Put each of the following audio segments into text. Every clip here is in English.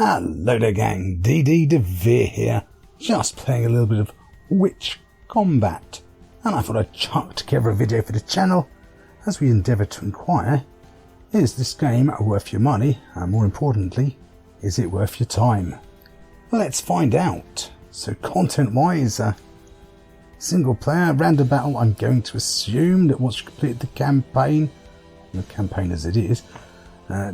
Hello there gang, DD DeVere here, just playing a little bit of Witch Combat, and I thought I'd chuck together a video for the channel as we endeavour to inquire, is this game worth your money, and more importantly, is it worth your time? Let's find out. So content wise, single player, random battle. I'm going to assume that once you complete the campaign as it is,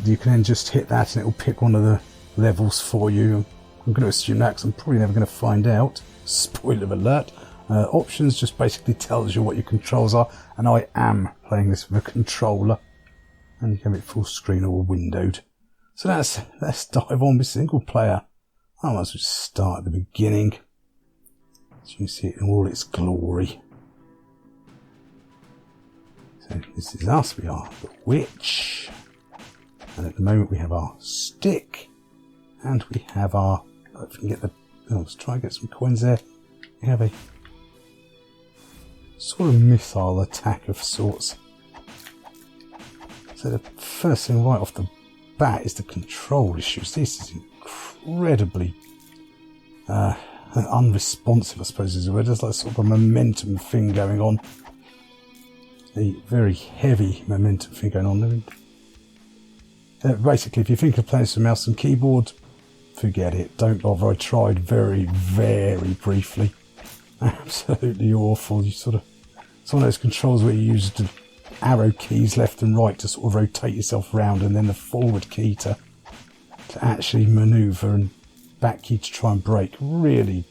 you can then just hit that and it will pick one of the levels for you. I'm going to assume that because I'm probably never going to find out. Spoiler alert. Options just basically tells you what your controls are, and I am playing this with a controller, and you can have it full screen or windowed. So let's dive on with single player. I might as well start at the beginning so you can see it in all its glory. So this is us, we are the witch, and at the moment we have our stick, and we have our, if we can get the, let's try and get some coins there. We have a sort of missile attack of sorts. So the first thing right off the bat is the control issues. This is incredibly unresponsive, I suppose is the word. There's like sort of a momentum thing going on. A very heavy momentum thing going on. Basically, if you think of playing some mouse and keyboard, forget it. Don't bother. I tried very, very briefly. Absolutely awful. You sort of, it's one of those controls where you use the arrow keys left and right to sort of rotate yourself around, and then the forward key to actually manoeuvre, and back key to try and brake. Really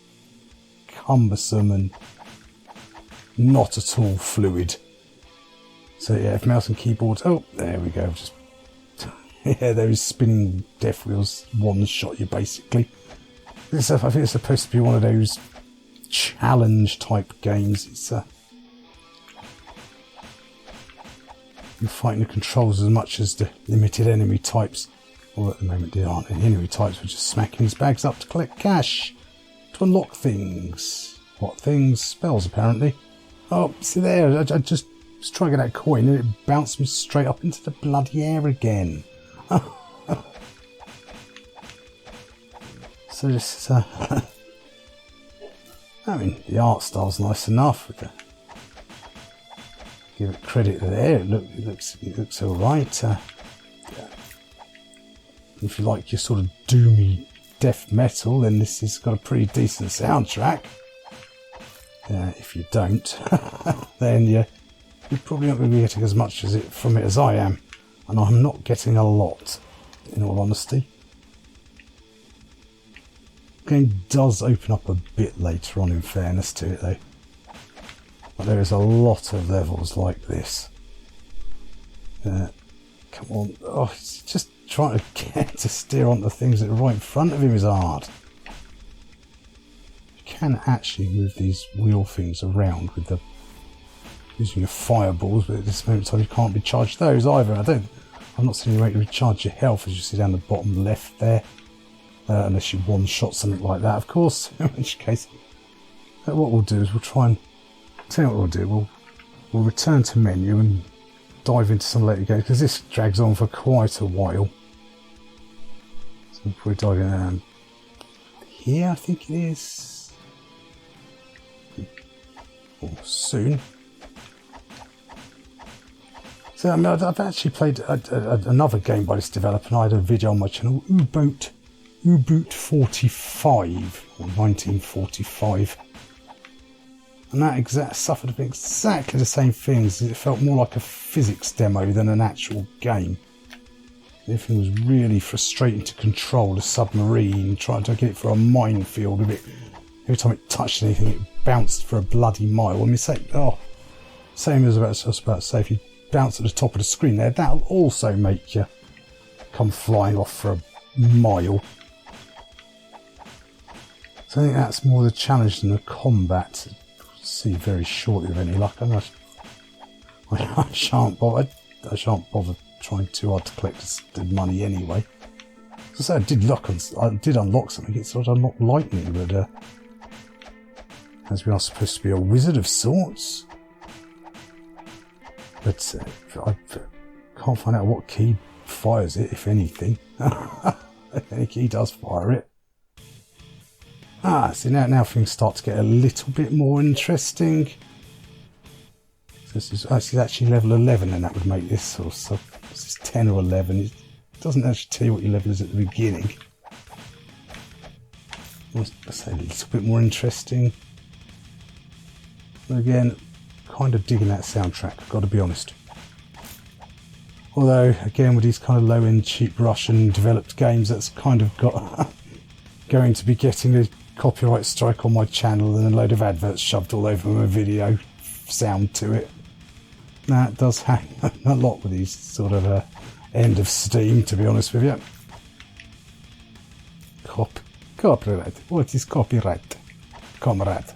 cumbersome and not at all fluid. So yeah, if mouse and keyboard, oh, there we go. Just yeah, those spinning death wheels one-shot you basically. I think it's supposed to be one of those challenge type games. It's you're fighting the controls as much as the limited enemy types. Well, at the moment there aren't any enemy types. We're just smacking these bags up to collect cash, to unlock things. What things? Spells apparently. Oh, see there, I just was trying to get that coin and it bounced me straight up into the bloody air again. So this is I mean, the art style's nice enough. With the, give it credit there. It looks all right. If you like your sort of doomy death metal, then this has got a pretty decent soundtrack. If you don't, then you're probably not going to be getting as much from it as I am, and I'm not getting a lot, in all honesty. The game does open up a bit later on, in fairness to it though. But there is a lot of levels like this. Come on, oh, it's just trying to get to steer onto things that are right in front of him is hard. You can actually move these wheel things around with the using your fireballs, but at this moment in time you can't recharge those either. I'm not seeing a way to recharge your health, as you see down the bottom left there. Unless you one-shot something like that, of course. In which case, what we'll do is we'll try and tell you what we'll do. We'll return to menu and dive into some later games, because this drags on for quite a while. So if we dive in here, I think it is, or soon. So I mean, I've actually played another game by this developer, and I had a video on my channel, U-Boot 45 or 1945, and that suffered exactly the same things. It felt more like a physics demo than an actual game. Everything was really frustrating to control. A submarine, trying to get it for a minefield with it. Every time it touched anything, it bounced for a bloody mile. I mean, same as I was about to say, if you bounce at the top of the screen there, that'll also make you come flying off for a mile. So I think that's more the challenge than the combat. We'll see very shortly with any luck. I shan't bother trying too hard to collect the money anyway. So I did unlock something. It's sort of unlocked lightning, but as we are supposed to be a wizard of sorts. But I can't find out what key fires it, if anything. he does fire it. See now things start to get a little bit more interesting. So this is actually level 11, and that would make this sort of stuff. This is 10 or 11. It doesn't actually tell you what your level is at the beginning. Let's say a little bit more interesting. But again, kind of digging that soundtrack, I've got to be honest. Although, again, with these kind of low-end, cheap Russian developed games, that's kind of got going to be getting a copyright strike on my channel and a load of adverts shoved all over my video sound to it. That does happen a lot with these sort of end of Steam, to be honest with you. Copyright. What is copyright? Comrade.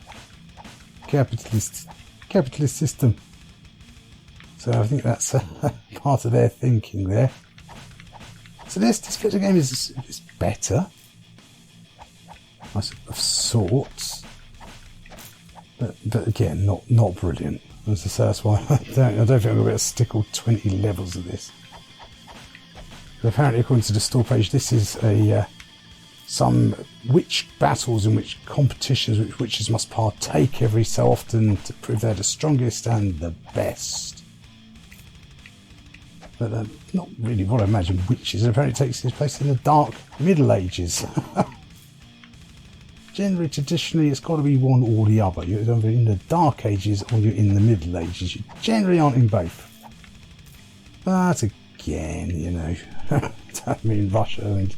Capitalist system. So I think that's part of their thinking there. So this bit of the game is better, of sorts, but again not brilliant. As I say, that's why I don't think I'm going to be able to stick all 20 levels of this. But apparently, according to the store page, this is some witch battles in which competitions which witches must partake every so often to prove they're the strongest and the best. But not really what I imagine witches. Apparently it takes its place in the Dark Middle Ages. Generally, traditionally, it's got to be one or the other. You're either in the Dark Ages or you're in the Middle Ages. You generally aren't in both. But again, you know, I mean, Russia, I mean,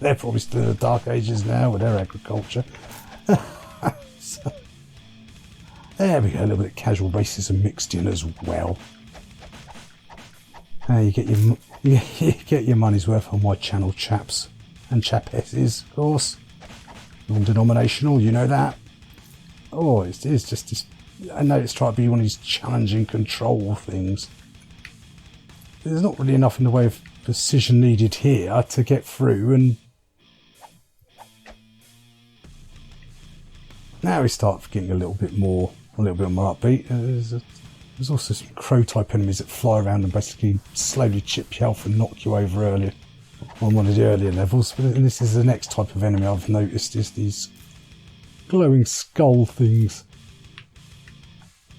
they're probably still in the Dark Ages now with their agriculture. So, there we go, a little bit of casual racism mixed in as well. You get your money's worth on my channel, chaps and chapesses, of course. Non-denominational, you know that. Oh, it is just this. I know it's trying to be one of these challenging control things. There's not really enough in the way of precision needed here to get through, and now we start getting a little bit more upbeat. There's also some crow type enemies that fly around and basically slowly chip you off and knock you over earlier on one of the earlier levels. But this is the next type of enemy I've noticed, is these glowing skull things.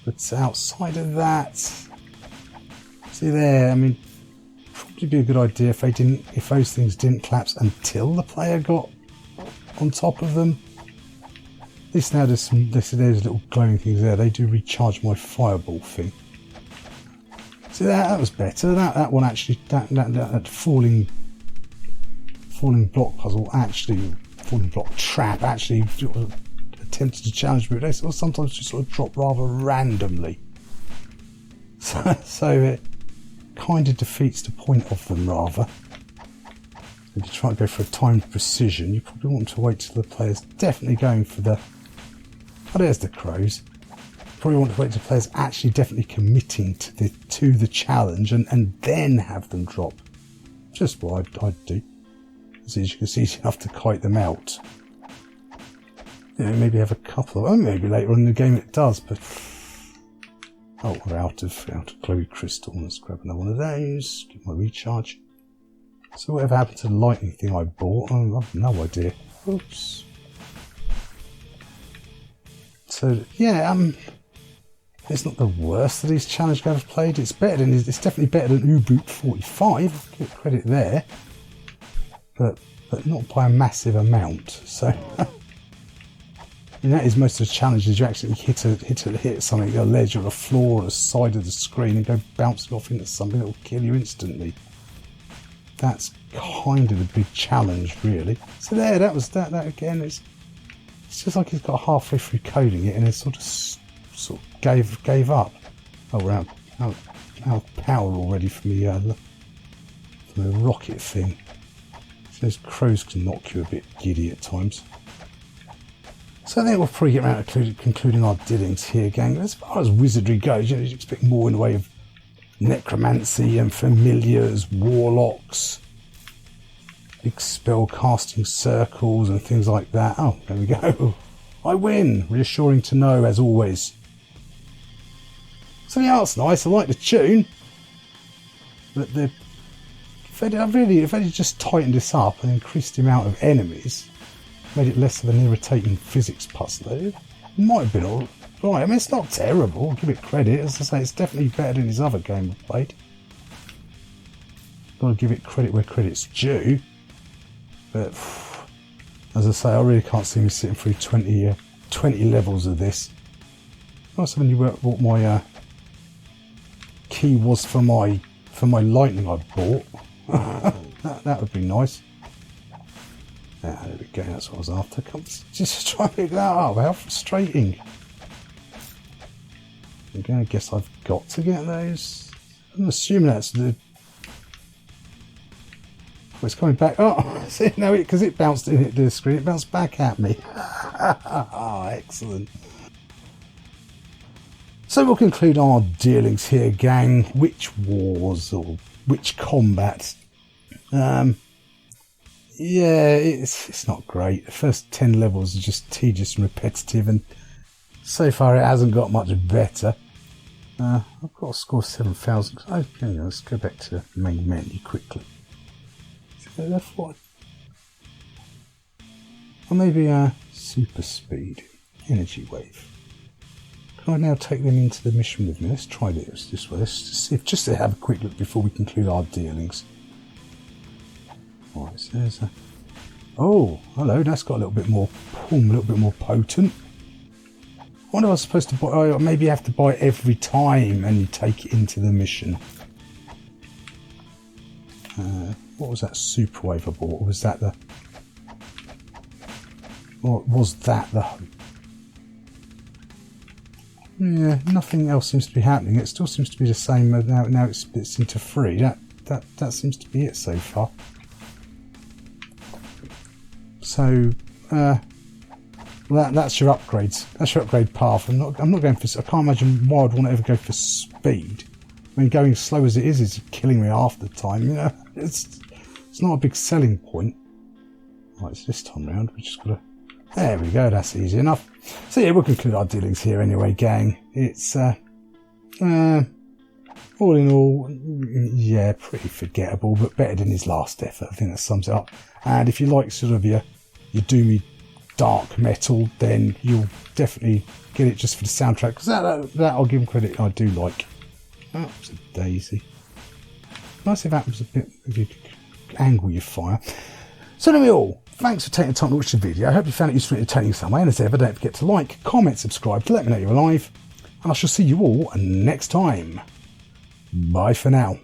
But outside of that, see there, I mean, probably be a good idea if those things didn't collapse until the player got on top of them. At least now there's little glowing things there. They do recharge my fireball thing. See that was better. That one actually, that falling block puzzle actually, falling block trap actually attempted to challenge me. They sometimes just sort of drop rather randomly. So it kind of defeats the point of them rather. If you try and go for a timed precision, you probably want to wait till the player's definitely going for the... Oh, there's the crows. You probably want to wait till the player's actually definitely committing to the challenge and then have them drop. Just what I'd do. As you can see, it's enough to kite them out. You know, maybe have a couple of... Oh, maybe later on in the game it does, but... Oh, we're out of glowy crystal. Let's grab another one of those. Get my recharge. So whatever happened to the lightning thing I bought? Oh, I've no idea. Oops. So yeah, it's not the worst of these challenge games I've played. It's definitely better than U-Boot 45. Get credit there, but not by a massive amount. So. And that is most of the challenges. You actually hit something, a ledge or a floor or the side of the screen, and go bouncing off into something that will kill you instantly. That's kind of the big challenge, really. So there, that was that again. It's just like he's got halfway through coding it, and it sort of gave up. Oh, we're out of power already from the rocket thing. So those crows can knock you a bit giddy at times. So I think we'll probably get around to concluding our dealings here, gang. As far as wizardry goes, you expect more in the way of necromancy and familiars, warlocks, big spell casting circles and things like that. Oh, there we go. I win. Reassuring to know, as always. So yeah, that's nice. I like the tune, but the If they just tightened this up and increased the amount of enemies, made it less of an irritating physics puzzle, it might have been all right. I mean, it's not terrible. I'll give it credit. As I say, it's definitely better than his other game I've played. Got to give it credit where credit's due. But as I say, I really can't see me sitting through 20 levels of this. Nice when you work what my key was for my lightning I bought. that would be nice. There we go, that's what I was after. Just try to pick that up. How frustrating. Again, I guess I've got to get those. I'm assuming that's the... Oh, it's coming back. Oh, see, no, because it bounced in the screen, it bounced back at me. Oh, excellent. So we'll conclude our dealings here, gang. Which wars or which combat? Yeah, it's not great. The first 10 levels are just tedious and repetitive, and so far it hasn't got much better. I've got to score 7,000. Okay, let's go back to the main menu quickly. So that's what. Or maybe super speed, energy wave. Can I now take them into the mission with me? Let's try this way. Let's see if, just to have a quick look before we conclude our dealings. Alright, so there's a... Oh, hello, that's got a little bit more boom, a little bit more potent. I wonder if I was supposed to buy... Oh, maybe you have to buy it every time and you take it into the mission. What was that super wave I bought? Or was that the... Or was that the... Yeah, nothing else seems to be happening. It still seems to be the same now it splits into 3. That seems to be it so far. So that's your upgrades. That's your upgrade path. I'm not going for... I can't imagine why I'd want to ever go for speed. I mean, going slow as it is killing me half the time. You know, it's not a big selling point. Right, so this time round we just got to... There we go, that's easy enough. So yeah, we'll conclude our dealings here anyway, gang. It's, all in all, yeah, pretty forgettable, but better than his last effort. I think that sums it up. And if you like sort of your doomy dark metal, then you'll definitely get it just for the soundtrack, because that I'll give him credit, I do like. Oh, it's a daisy. Nice if that was a bit, if you could angle your fire. So anyway, all, thanks for taking the time to watch the video. I hope you found it useful and entertaining some way. And as ever, don't forget to like, comment, subscribe to let me know you're alive. And I shall see you all next time. Bye for now.